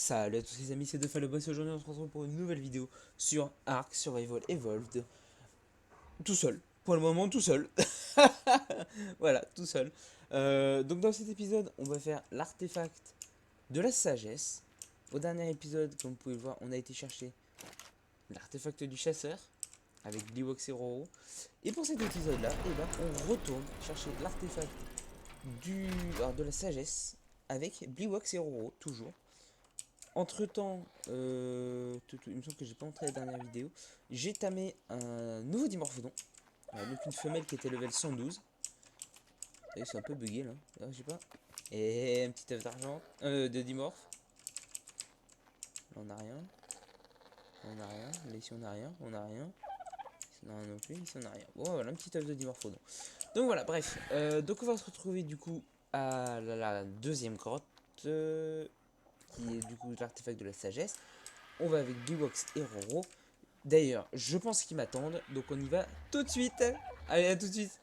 Salut à tous les amis, c'est DeFaloboss et aujourd'hui on se retrouve pour une nouvelle vidéo sur Ark Survival Evolved. Tout seul, pour le moment tout seul. Voilà, tout seul. Donc dans cet épisode, on va faire l'artefact de la sagesse. Au dernier épisode, comme vous pouvez le voir, on a été chercher l'artefact du chasseur avec Bliwox et Roro. Et pour cet épisode-là, on retourne chercher l'artefact de la sagesse avec Bliwox et Roro, toujours. Entre temps, il me semble que j'ai pas montré la dernière vidéo. J'ai tamé un nouveau dimorphodon. Donc une femelle qui était level 112. Et c'est un peu bugué là. Je sais pas. Et un petit œuf d'argent. De dimorph. Là on a rien. Là on a rien. Là ici on a rien. On a rien. Ici on a rien non plus. Ici on a rien. Bon voilà, un petit œuf de dimorphodon. Donc voilà, bref. Donc on va se retrouver du coup à la deuxième grotte. Qui est du coup l'artefact de la sagesse. On va avec Bliwox et Roro. D'ailleurs, je pense qu'ils m'attendent, donc on y va tout de suite. Allez, à tout de suite.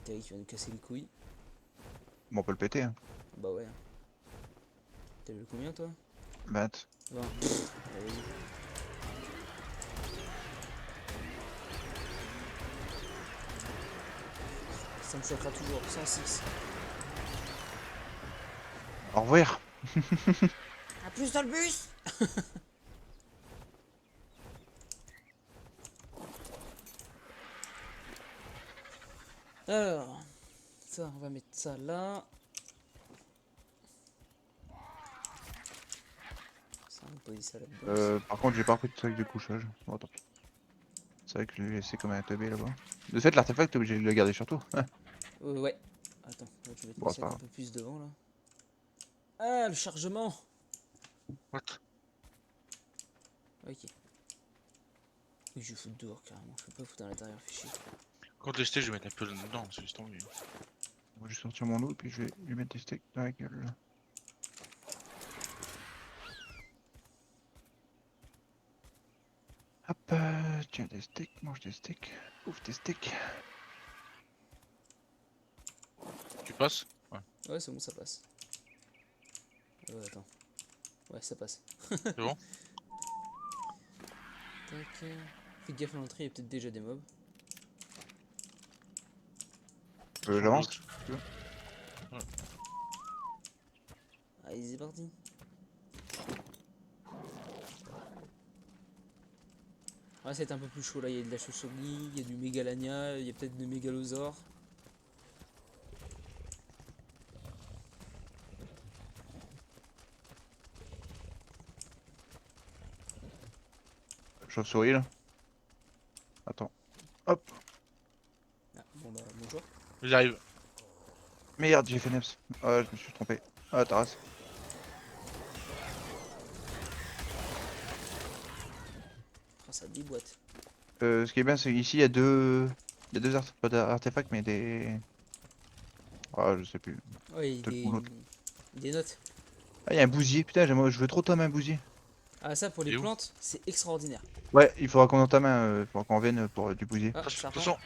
Terry qui va nous casser les couilles. Bon, on peut le péter, hein. Bah ouais. T'as vu combien toi? 20. 20. Allez, vas-y. Ça me choquera toujours. 106. Au revoir. A plus dans le bus. Alors, ça, on va mettre ça là. Ça, on va poser ça là-dedans. Par contre, j'ai pas pris de sac de couchage. Bon, tant pis. C'est vrai que je l'ai laissé comme un teubé là-bas. De fait, l'artefact, t'es obligé de le garder sur toi. Ouais. Attends, je vais mettre mon Bon, c'est sac pas un grave. peu plus devant là. Ah, le chargement. What? Ok. Oui, je vais foutre dehors carrément. Je peux pas foutre à l'intérieur, fais chier. Quand testé, je vais mettre un peu dedans, c'est juste envie. Moi, je vais sortir mon eau et puis je vais lui mettre des steaks dans la gueule. Là. Hop, tiens des steaks, mange des steaks. Ouf, des steaks. Tu passes? Ouais. Ouais, c'est bon, ça passe. Attends. Ouais, ça passe. C'est bon? Tac. Fais gaffe à l'entrée, il y a peut-être déjà des mobs. Sans J'avance. doute. Allez, c'est parti. Ouais, c'est un peu plus chaud là. Il y a de la chauve-souris, il y a du mégalania, il y a peut-être des mégalosaures. Chauve-souris là. Attends. Hop. Ah, bon bah, bonjour. J'arrive. Merde, j'ai fait neps. Ah, je me suis trompé. Ah, ta race. Oh, ça déboîte. Ce qui est bien, c'est qu'ici, il y a deux. Il y a deux pas d'artefacts, mais des. Ah, je sais plus. Ouais, il y a Peut-être ou l'autre. des notes. Ah, il y a un bousier. Putain, je veux trop tamer un bousier. Ah, ça pour les Il est où? plantes, c'est extraordinaire. Ouais, il faudra qu'on en tame un. Il faudra qu'on vienne pour du bousier. Ah, ça repart. Attention!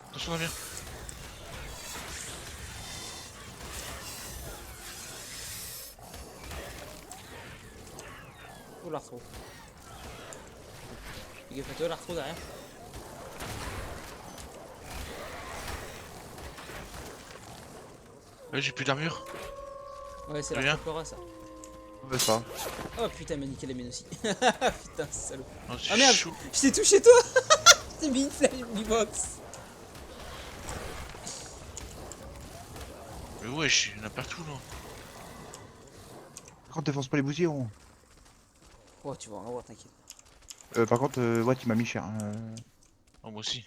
Attention, Damien! Oh, l'arthro. Fais gaffe à toi, l'arthro derrière. Ouais, j'ai plus d'armure. Ouais, c'est Rien. l'arthropora ça. Ouais, ça. Oh putain, il m'a niqué la mienne aussi. Putain, salaud. Oh, Ah c'est merde, chaud. je t'ai touché toi. Je t'ai mis une flèche du box. Mais wesh, il y en a partout là. Quand défonce pas les bousiers, on. Oh, tu vas en avoir, t'inquiète. Par contre, Watt il m'a mis cher. Oh, moi aussi.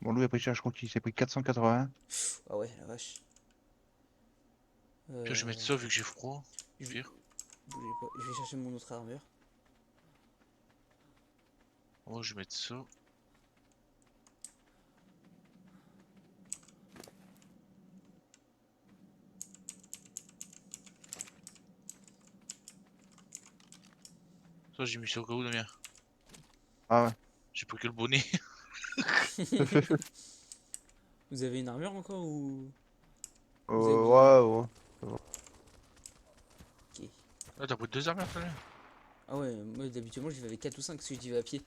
Bon, lui il a pris cher, je crois qu'il s'est pris 480. Ah ouais, la vache. Puis je vais mettre ça vu que j'ai froid. je- Pire. Bougez pas, je vais chercher mon autre armure. Oh, je vais mettre ça. Ça, j'ai mis ça au cas où, Damien. Ah J'ai pris que le bonnet. ouais. Vous avez une armure encore ou... Ouais, Vous avez besoin... ouais. Ok. Ah, t'as pris 2 armes, Damien. Ah ouais, moi d'habitude moi j'y vais avec 4 ou 5 parce que j'y vais à pied.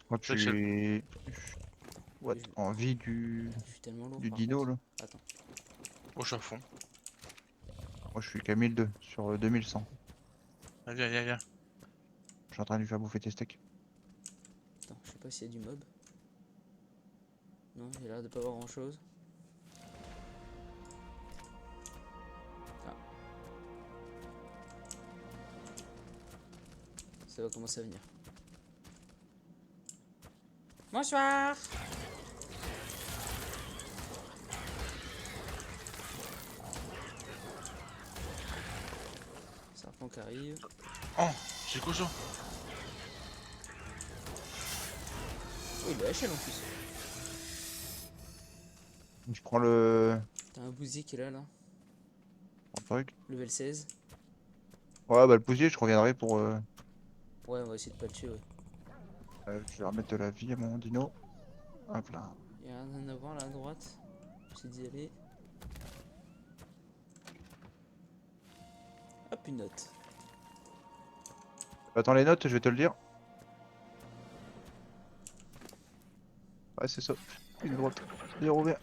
Quand C'est vrai que tu... What? Je, En vie du... je suis tellement lourd du par dino contre. là. Attends. moi, je suis à fond. Moi je suis qu'à 1002 sur 2100. Ah, viens, viens, viens. Je suis en train de lui faire bouffer tes steaks. Attends, je sais pas s'il y a du mob. Non, il a l'air de pas avoir grand chose. Ah. Ça va commencer à venir. Bonsoir. Serpent qui arrive. Oh, c'est quoi ça? Oh, il est HL en plus. Je prends le... T'as un bousier qui est là, le truc. level 16. Ouais bah le poussier je reviendrai pour... Ouais, on va essayer de pas le tuer, ouais. je vais remettre de la vie à mon dino. Hop là. Il y a rien à voir là à droite. J'essaie d'y aller. Hop, une note. Attends les notes, je vais te le dire. Ouais c'est ça. Une droite. Il revient.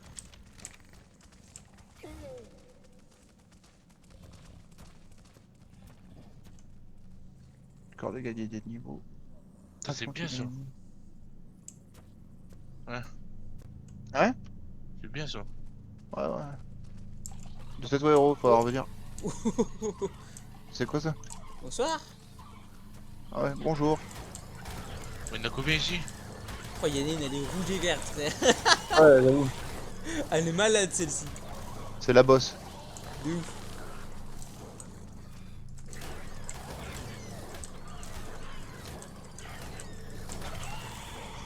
Encore de gagner des niveaux. Ça, c'est bien ça. Ouais. Ouais. C'est bien ça. Ouais ouais. De 7 euros, faudra revenir. C'est quoi ça? Bonsoir. Ah ouais, bonjour. Mais il y en a combien ici? Oh, Yannine, elle est rouge et verte, frère. Ouais, j'avoue. Elle est malade celle-ci. C'est la bosse. De ouf.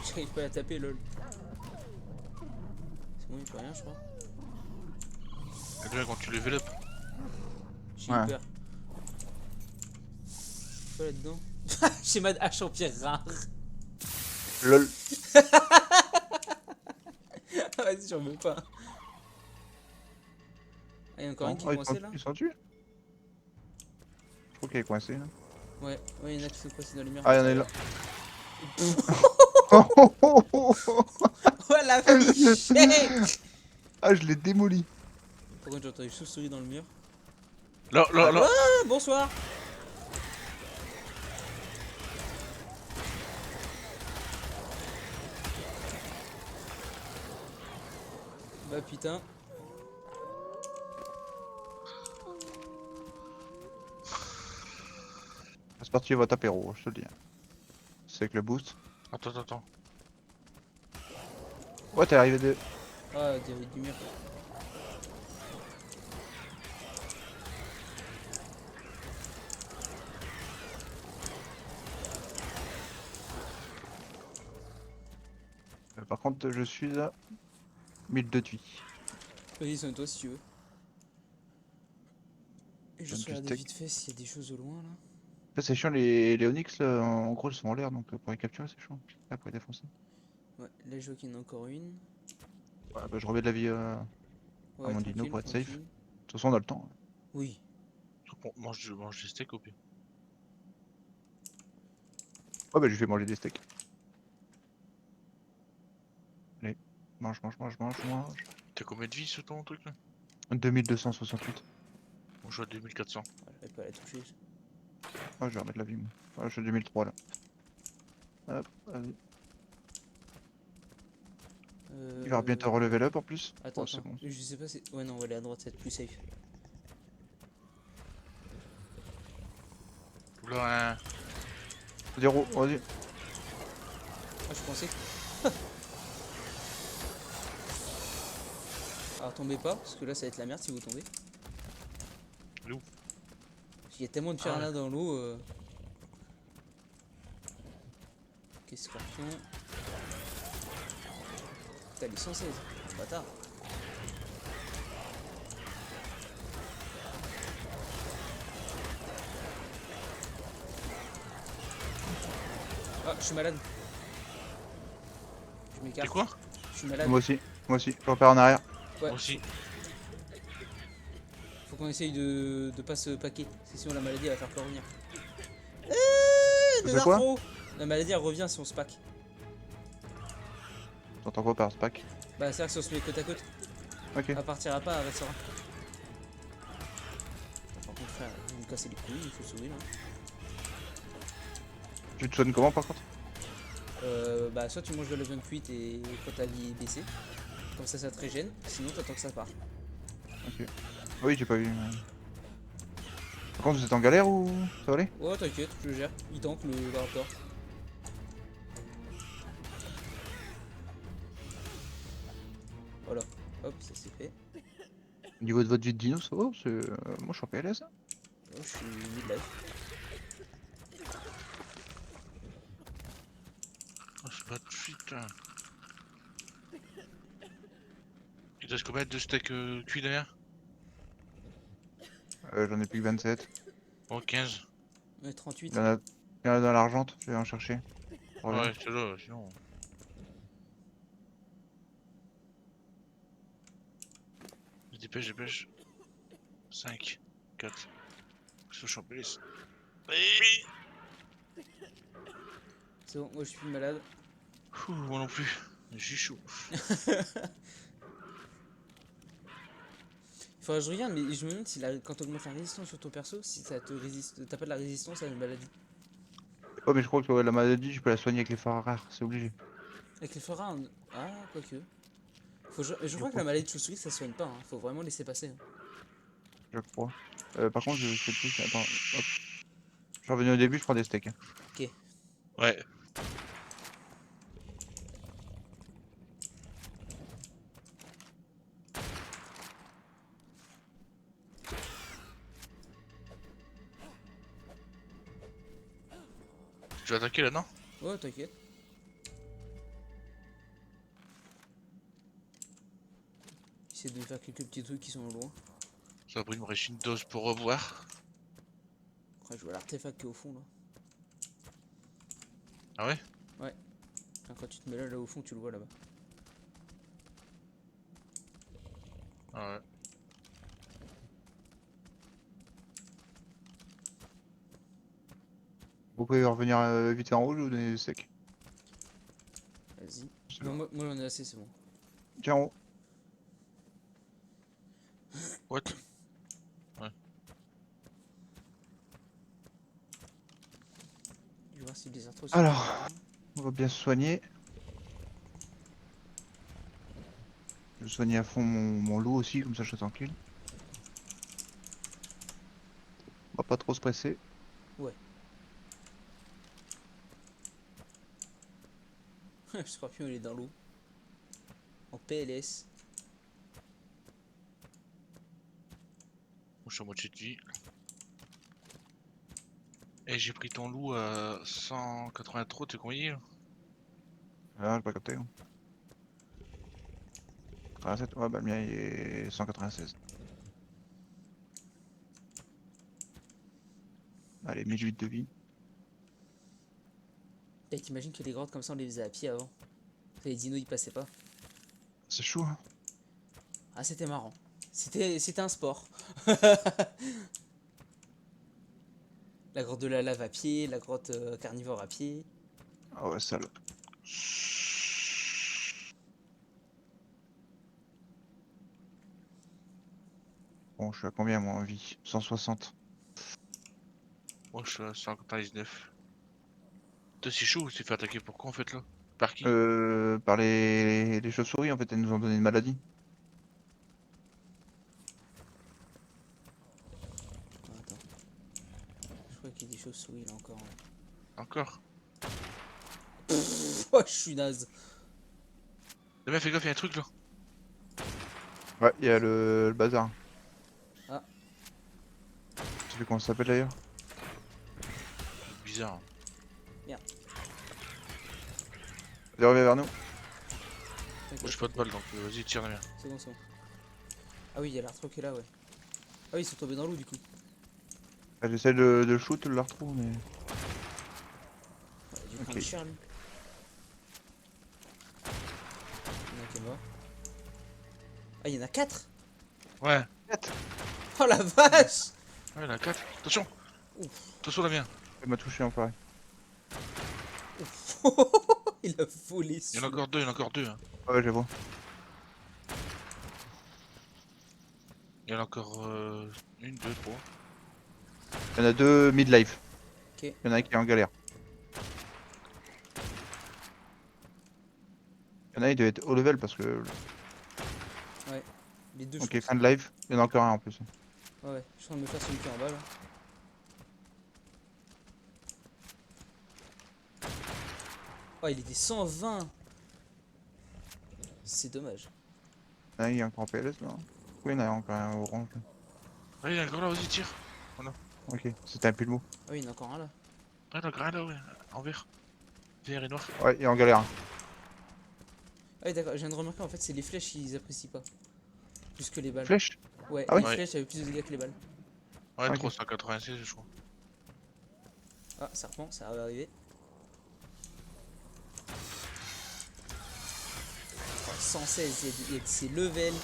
J'arrive pas à la taper, lol. C'est bon, il peut rien, je crois. Et Damien, quand tu level up. J'ai Ouais. eu peur. Quoi là-dedans? Schéma de hache en pierre rare. LOL. Vas-y, j'en veux pas. Ah, y'a encore une qui est coincée là? Ils sont tués? Je crois qu'elle est coincée là. Ouais, ouais, y'en a qui sont coincés dans les murs. Ah, y'en a une là. Oh la fichette! Ah, je l'ai démoli. Par contre, j'ai entendu une chauve-souris dans le mur. Là, là, là. Ah, bonsoir! Bah putain. C'est parti votre apéro, je te le dis. C'est avec le boost. Attends, attends, attends. Ouais, t'es arrivé de. Ah, il y avait du mur. Par contre, je suis à 1002 de vie. Vas-y, soigne-toi si tu veux. Et je Donne du regarde steak. vite fait s'il y a des choses au loin là. En fait, c'est chiant, les Onyx là, en gros, ils sont en l'air donc pour les capturer, c'est chiant. Là, pour les défoncer. Ouais, là je vois qu'il y en a encore une. Ouais, bah, je remets de la vie à Ouais, mon dino tranquille, pour être safe. De tranquille. toute façon, on a le temps. Oui. Mange des steaks au pire. Ouais, bah, je lui fais manger des steaks. Allez, mange, mange, mange, mange, mange. T'as combien de vie sur ton truc là? 2268. Bon, je suis à 2400. J'arrive pas à la toucher. Ah, je vais remettre la vie, moi. Ah, je suis à 2003 là. Hop, vas-y. Il va bientôt relever up en plus. Attends, Oh, c'est attends. bon. Je sais pas si. Ouais, non, on va aller à droite, c'est plus safe. Oula, 0, vas-y. Ah, je pensais que. Alors, tombez pas, parce que là, ça va être la merde si vous tombez. L'eau. Parce qu'il y a tellement de Ah piranhas ouais. dans l'eau. Ok, scorpion. Putain, il est 116. Bâtard. Ah, je suis malade. Je T'es m'écarte. quoi? Je suis malade. Moi aussi. Moi aussi. Je repars en arrière. Ouais, Moi aussi. faut qu'on essaye de pas se paquer. C'est sinon la maladie elle va faire que revenir. Tu Des fais quoi? arthros. La maladie elle revient si on se pack. T'entends quoi par ce pack? Bah, c'est-à-dire que si on se met côte à côte, Ok. elle partira pas, elle restera. Par contre, frère, vous me cassez les couilles, il faut sauver là. Tu te soignes comment par contre? Bah, soit tu manges de la viande cuite et quand ta vie est baissée, comme ça te régène, sinon t'attends que ça part. Ok. Oui, j'ai pas vu. Par contre, vous êtes en galère ou ça va aller? Ouais, t'inquiète, je le gère. Il tank le raptor. Voilà, hop, ça c'est fait. Au niveau de votre vie de dino, ça va? Moi, je suis en PLS. Oh, je suis mid-life. Ah, c'est pas tout de suite là. Il te reste combien de steaks cuits derrière? J'en ai plus que 27. Oh, 15. Ouais, Il 38. y en a, il y en a dans l'argente, je vais en chercher. Je Ah reviens. ouais, c'est là, sinon. Dépêche, dépêche. 5, 4. Je suis en PLS. C'est bon, moi je suis plus malade. Moi non plus. J'ai chaud. Il faudrait que je regarde, mais je me demande si quand tu augmentes la résistance sur ton perso, si ça te résiste. T'as pas de la résistance à une maladie. Oh, mais je crois que ouais, la maladie, je peux la soigner avec les phares rares, c'est obligé. Avec les forats, ah, quoique. Je Je crois que la crois. maladie de chauve-souris ça soigne pas, hein. Faut vraiment laisser passer, hein. Je crois. Par contre, je sais plus. Attends, hop. Je suis revenu au début, je prends des steaks, hein. Ok. Ouais. Tu vas attaquer là, non? Ouais, t'inquiète. Essayer de faire quelques petits trucs qui sont loin. Ça a pris une vraie dose pour revoir. Après, je vois l'artefact qui est au fond là. Ah ouais? Ouais. Enfin, quand tu te mets là au fond, tu le vois là-bas. Ah ouais. Vous pouvez revenir vite fait en rouge ou donner des steaks? Vas-y. C'est Non, bon. moi j'en ai assez, c'est bon. Tiens, en haut. What? Ouais. Je vais voir si les arthros sont Alors, là. on va bien se soigner. Je vais soigner à fond mon loup aussi, comme ça je suis tranquille. On va pas trop se presser. Ouais. Le scorpion il est dans l'eau. En PLS. Moi, je suis à moitié de vie. Et j'ai pris ton loup à 180 trop, t'es combien? Ah, j'ai pas capté, hein. 87, ouais, bah le mien il est 196. Allez, 1008 de vie. Et t'imagines que les grottes comme ça on les faisait à pied avant. Les dinos ils passaient pas. C'est chaud, hein. Ah, c'était marrant. C'était un sport. La grotte de la lave à pied, la grotte carnivore à pied. Ah ouais, sale. Bon, je suis à combien moi en vie? 160. Moi je suis à 199. Putain, c'est chaud, il s'est fait attaquer pourquoi en fait là? Par qui? Par les chauves-souris, en fait, elles nous ont donné une maladie. Ah, attends. Je crois qu'il y a des chauves-souris là encore. Encore? Oh, je suis naze. Les mecs, fais gaffe, y'a un truc là. Ouais, il y a le bazar. Ah. Tu sais comment ça s'appelle d'ailleurs? C'est bizarre. Il revient vers nous. Moi j'ai pas de balle donc vas-y, tire la mienne. C'est bon, c'est bon. Ah oui, il y a l'arthro qui est là, ouais. Ah oui, ils sont tombés dans l'eau du coup. Ah, j'essaie de le shoot, de le retrouver, mais. Ouais, il a dû Ok. prendre cher lui. Il y en a qui est mort. Ah, il y en a 4. Ouais, Oh la vache. ouais, il y en a 4. Attention! Ouf. Attention la mienne. Il m'a touché enfoiré. Ouf. Il a volé Il y en a celui-là. encore deux, il y en a encore deux. Hein. Ouais, j'avoue. Il y en a encore une, deux, trois. Il y en a deux mid-life. Ok. Il y en a un qui est en galère. Il y en a un, il doit être haut level parce que. Les deux, je Ok, pense. fin de life. Il y en a encore un en plus. Ouais, ouais. Je suis en train de me faire celui qui est en bas là. Oh, il était 120. C'est dommage. Il y en a un, il est encore en PLS là. Oui, il y en a encore un orange. Là. Ouais, il y en a encore là, vas-y, tire. Ok, c'était un pulmo. Ah oui, il y en a encore un là. Ouais, il y en a encore un là, ouais. En vert. Vert et noir. Ouais, il est en galère. Ah oui, d'accord. Je viens de remarquer en fait, c'est les flèches qu'ils apprécient pas. Plus que les balles. Flèche? Ouais, Ah oui les Ouais. flèches avaient plus de dégâts que les balles. Ouais, Ok. 396, je crois. Ah, ça reprend, ça va arriver. Oh, 116, il y a de ces levels.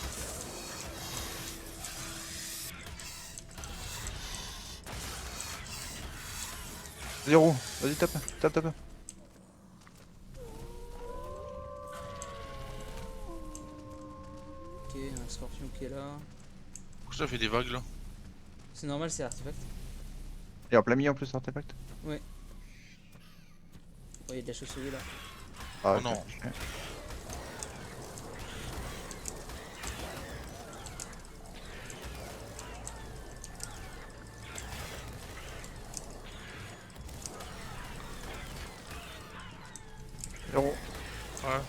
Zéro. Vas-y, tape. Tape, tape. Ok, un scorpion qui est là. Pourquoi ça fait des vagues là? C'est normal, c'est l'artefact. Il est en plein milieu en plus, artefact. Ouais. Oh, il y a de la chauve-souris là. Ah, Oh non. ok. Zéro. Ouais.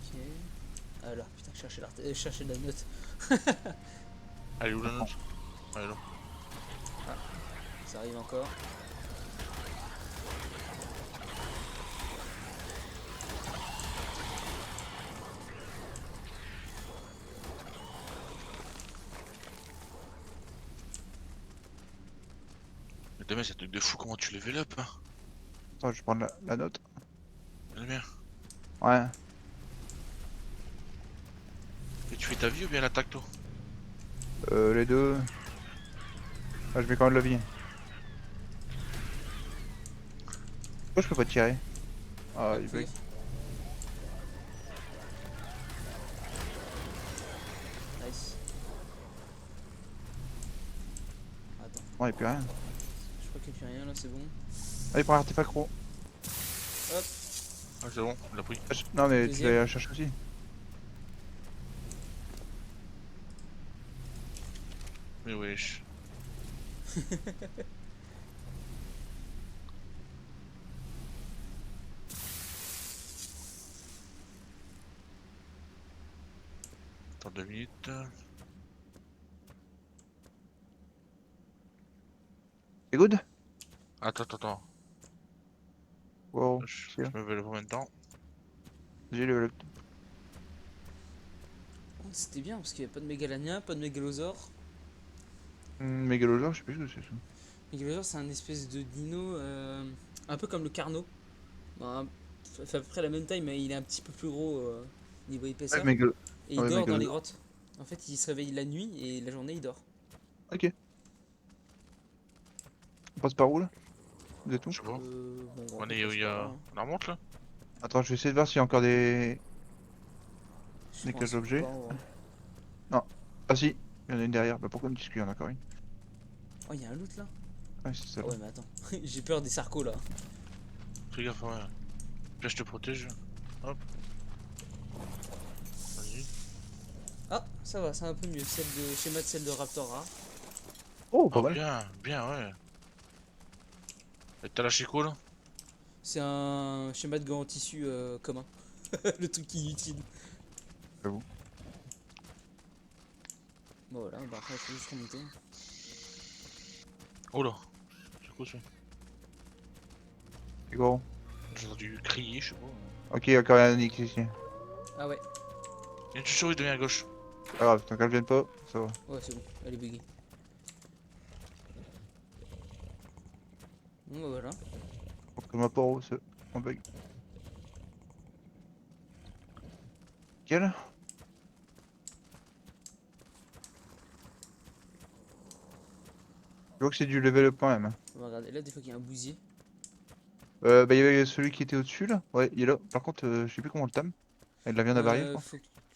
Ok. Alors, putain, chercher la note. Allez, où la note? Allez, là. Ça arrive encore. Mais demain, c'est un truc de fou, comment tu level up, hein? Attends, je vais prendre la note. La mienne. Ouais. Et tu fais ta vie ou bien l'attaque, toi? Les deux. Ah, je mets quand même de la vie. Pourquoi je peux pas tirer? Ah, il bug. Fais gaffe. Nice. Attends, Non, il plus rien. je crois qu'il n'y a plus rien là, c'est bon. Allez, prends l'artefact gros. Hop, Ah, c'est bon, il l'a pris. Non, mais tu Deuxième. vas la chercher aussi. Mais wesh. Attends 2 minutes. C'est good? Attends. Wow. Je me vais le combien de temps? J'ai le. c'était bien parce qu'il n'y a pas de mégalania, pas de mégalosaure. Mégalosaure, je sais plus ce que c'est ça. Mégalosaure, c'est un espèce de dino un peu comme le Carno. Ben, ça fait à peu près la même taille, mais il est un petit peu plus gros niveau Ouais, épaisseur. mégalo. Et il Ouais, dort dans les mégalosaure. grottes. En fait, il se réveille la nuit et la journée, il dort. Ok. On passe par où là? Vous êtes où? Je sais pas. Bon, On est où il y a. On la remonte là? Attends, je vais essayer de voir s'il y a encore Je des pense cages pas, d'objets. en vrai. Non. Ah si, il y en a une derrière. Bah pourquoi me dis qu'il y en a encore une? Oh, il y a un loot là? Ouais, c'est ça. Ah ouais, mais attends. J'ai peur des sarcos là. Fais gaffe, ouais. Là, je te protège. Hop. Vas-y. Ah, ça va, c'est un peu mieux. Celle de schéma de celle de Raptor rare. Oh, pas Oh, mal. bien, bien, ouais. Et t'as lâché quoi là? C'est un schéma de gants en tissu commun. Le truc inutile. J'avoue. Bon voilà, bah après il faut juste remonter. Oh là. C'est quoi ça? C'est gros. J'ai entendu crier, je sais pas. Ok, encore un Onyx ici. Ah ouais, Il y a une chauve-souris de à gauche. Pas grave, tant qu'elle vienne pas, ça va. ouais c'est bon, elle est buggée. Bon bah voilà. Faut que ma poro se. On bug. Quel? Je vois que c'est du level up quand même, hein. On va regarder là des fois qu'il y a un bousier. Bah il y avait celui qui était au-dessus là. Ouais, il est là. Par contre, je sais plus comment on le tame. Avec de la viande avariée, je crois.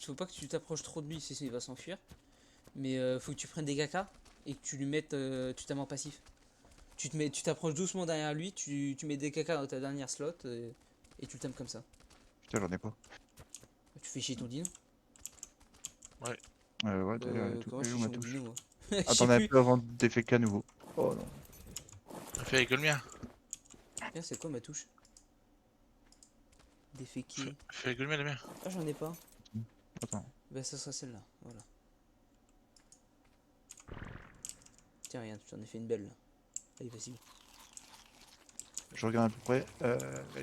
Faut pas que tu t'approches trop de lui, c'est ça, il va s'enfuir. Mais faut que tu prennes des gakas et que tu lui mettes, tu t'amènes en passif. Tu t'approches doucement derrière lui, tu mets des caca dans ta dernière slot et tu le tames comme ça. Putain, j'en ai pas. Tu fais chier ton dino. Ouais. Ouais, t'as tout Comment je fait fais où chier ma mon touche. dino moi? Je sais Attends un plus. peu avant de déféquer à nouveau. Oh non. Fais avec le mien. Tiens, c'est quoi ma touche? Déféquer. Fais avec le mien, le mien. Ah, j'en ai pas. Attends. Bah, ça sera celle-là. Voilà. Tiens, regarde, j'en ai fait une belle là. Allez, vas-y. Je regarde à peu près.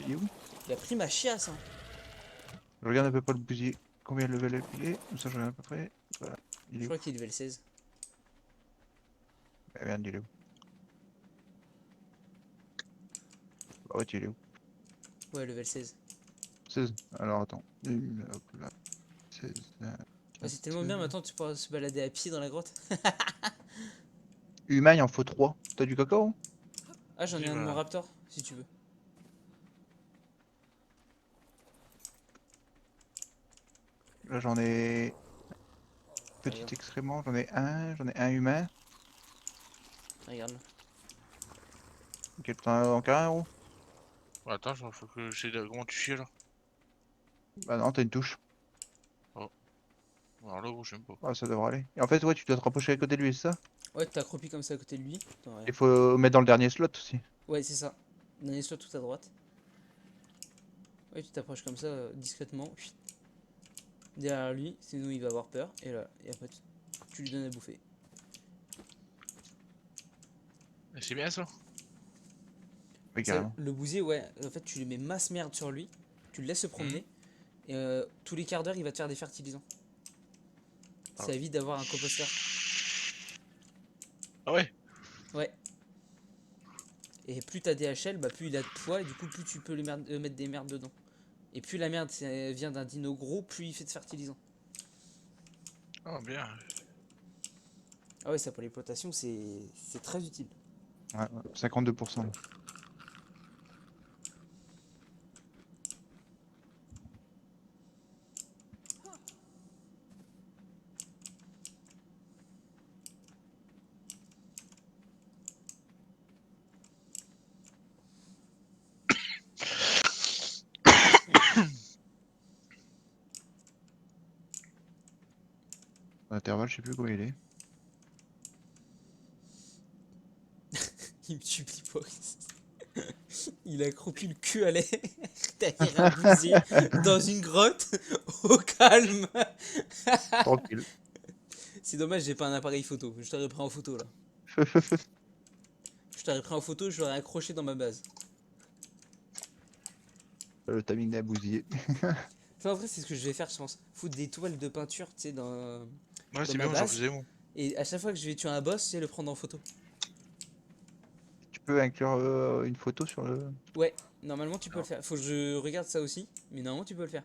Il est où? Il a pris ma chiasse, hein. Je regarde à peu près le bousier. Combien de level up il est? Comme ça, je regarde à peu près. Voilà. Il Je est où? crois qu'il est level 16. Bah, merde, il est où? Bah ouais, il est où? Ouais, level 16. 16. Alors attends. Hop là. 16. Ah, c'est tellement bien maintenant, tu pourras se balader à pied dans la grotte. Humain, il en faut 3. T'as du cacao? Ah, j'en ai Vas-y, un de mon voilà. raptor, si tu veux. Là, j'en ai. Tiens, Petit regarde. excrément, j'en ai un. J'en ai un humain. Regarde là. Ok, t'en as encore un, gros? Attends, faut que j'essaie de. Comment tu chies là? Bah non, t'as une touche. Oh. Alors là, gros, je sais pas. Ah, ça devrait aller. Et en fait, ouais, tu dois te rapprocher à côté de lui, c'est ça? Ouais, t'es accroupi comme ça à côté de lui. Attends, Il regarde. faut mettre dans le dernier slot aussi. Ouais, c'est ça. Dernier slot tout à droite. Ouais, tu t'approches comme ça discrètement. Chut. Derrière lui, sinon il va avoir peur. Et là, et après tu lui donnes à bouffer. Et c'est bien ça? Oui, Ça, carrément. le bousier, ouais, en fait tu lui mets masse merde sur lui. Tu le laisses se Mhm. promener. Et tous les quarts d'heure, il va te faire des fertilisants. Ah. Ça évite d'avoir un composteur. Ah ouais? Ouais. Et plus t'as des HL, bah plus il a de poids. Et du coup, plus tu peux lui mettre des merdes dedans. Et plus la merde vient d'un dino gros, plus il fait de fertilisants. Ah, bien. Ah ouais, ça pour l'exploitation, c'est très utile. Ouais, ouais, 52%. L'intervalle, je sais plus quoi il est. Il me supplie pas. Il a accroupi le cul à l'air derrière un bousier dans une grotte au calme. Tranquille. C'est dommage, j'ai pas un appareil photo. Je t'aurais pris en photo là. Je t'aurais pris en photo, je l'aurais accroché dans ma base. Le timing d'un bousillé. Ça, en vrai, c'est ce que je vais faire, je pense. Foutre des toiles de peinture, tu sais, Ouais, dans c'est ma bien, j'en base. faisais moi. Et à chaque fois que je vais tuer un boss, c'est le prendre en photo. Tu peux inclure une photo sur le. Ouais, normalement tu peux le Non. faire. Faut que je regarde ça aussi, mais normalement tu peux le faire.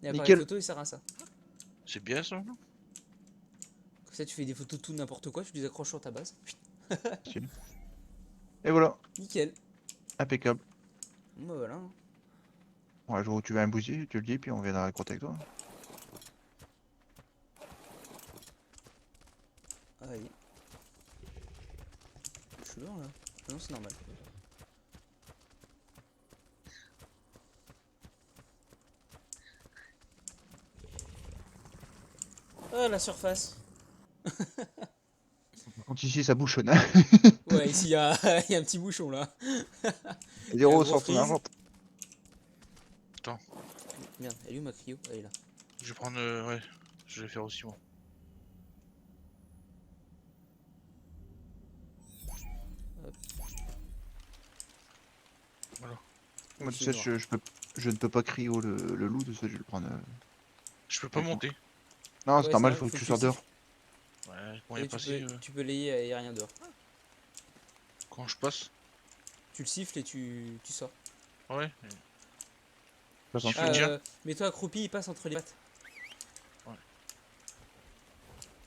L'appareil Nickel. photo, il sert à ça. C'est bien ça, non? Comme ça, tu fais des photos de tout n'importe quoi, tu les accroches sur ta base. Stylé. Et voilà. Nickel. Impeccable. Bon, bah voilà. Ouais, le jour où tu veux un bousier, tu le dis, puis on viendra raconter avec toi. Ah oui. Je suis loin là. Ah non, c'est normal. Oh, la surface. Par contre, ici, ça bouchonne. Hein. Ouais, ici, il y a, il y a un petit bouchon là. Il y a un Zéro gros sur ton freeze. argent. Attends, Merde, elle est où ma cryo? Elle est là. je vais prendre. Ouais, je vais faire aussi moi. Hop. Voilà. Moi, Il tu fait sais, noir. je ne peux pas crier le loup, de ça, je vais le prendre. Je peux pas Avec moi. monter. Non, c'est Ouais, c'est normal, il vrai, faut que faut que tu tu le sors dehors. siffles. Ouais, comment y Et passer tu peux layer, il y a rien dehors. quand je passe? Tu le siffles et tu sors. Ouais. Pas Si tant je que fais Ah, ça. tiens. mets-toi accroupi, il passe entre les pattes. Ouais.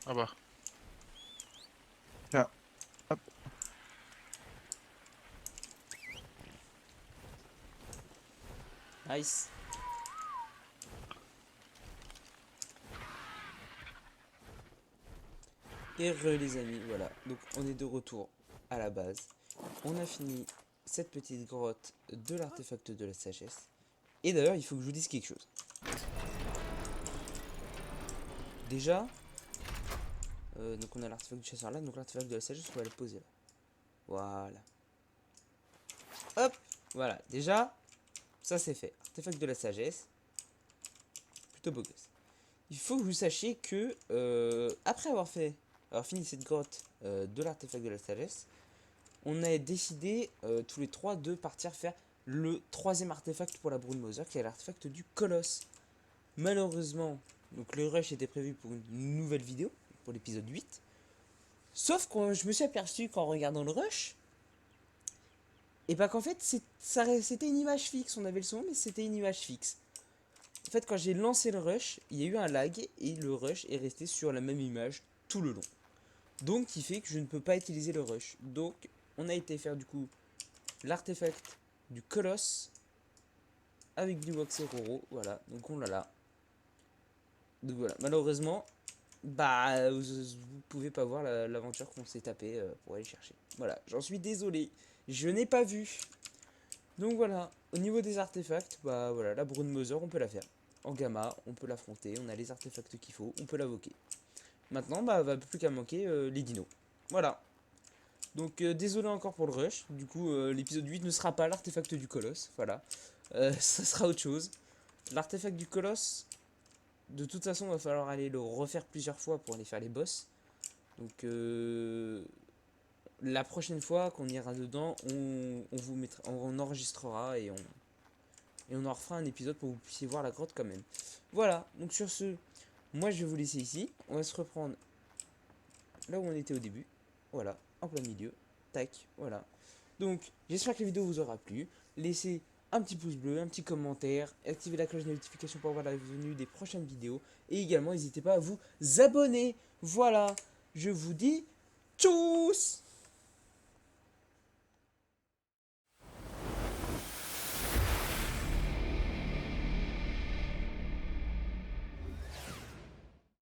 Ah bah. Tiens, hop. Nice. Et les amis, voilà. Donc on est de retour à la base. On a fini cette petite grotte de l'artefact de la sagesse. Et d'ailleurs, il faut que je vous dise quelque chose. Déjà, donc on a l'artefact du chasseur là, donc l'artefact de la sagesse, on va le poser là. Voilà. Hop, voilà. Déjà, ça c'est fait. Artefact de la sagesse. Plutôt beau gosse. Il faut que vous sachiez que, après avoir fini cette grotte de l'artefact de la sagesse, on a décidé tous les trois de partir faire le troisième artefact pour la Brood Mother, qui est l'artefact du colosse. Malheureusement, donc le rush était prévu pour une nouvelle vidéo, pour l'épisode 8. Sauf que je me suis aperçu qu'en regardant le rush, et bah qu'en fait c'était une image fixe, on avait le son mais c'était une image fixe. En fait quand j'ai lancé le rush, il y a eu un lag et le rush est resté sur la même image tout le long. Donc qui fait que je ne peux pas utiliser le rush. Donc on a été faire du coup l'artefact du colosse avec du wax et Roro, voilà, donc on l'a là. Donc voilà, malheureusement, bah vous pouvez pas voir l'aventure qu'on s'est tapé pour aller chercher. Voilà, j'en suis désolé, je n'ai pas vu. Donc voilà, au niveau des artefacts, bah voilà, la Brood Mother on peut la faire. En gamma, on peut l'affronter, on a les artefacts qu'il faut, on peut l'invoquer. Maintenant, bah va plus qu'à manquer les dinos. Voilà. Donc désolé encore pour le rush, du coup l'épisode 8 ne sera pas l'artefact du colosse, voilà. Ça sera autre chose. L'artefact du colosse, de toute façon il va falloir aller le refaire plusieurs fois pour aller faire les boss. Donc la prochaine fois qu'on ira dedans, on vous mettra, on enregistrera et on en refera un épisode pour que vous puissiez voir la grotte quand même. Voilà, donc sur ce, moi je vais vous laisser ici. On va se reprendre là où on était au début. Voilà, en plein milieu. Tac, voilà. Donc, j'espère que la vidéo vous aura plu. Laissez un petit pouce bleu, un petit commentaire, activez la cloche de notification pour voir la venue des prochaines vidéos. Et également, n'hésitez pas à vous abonner. Voilà, je vous dis tchuss.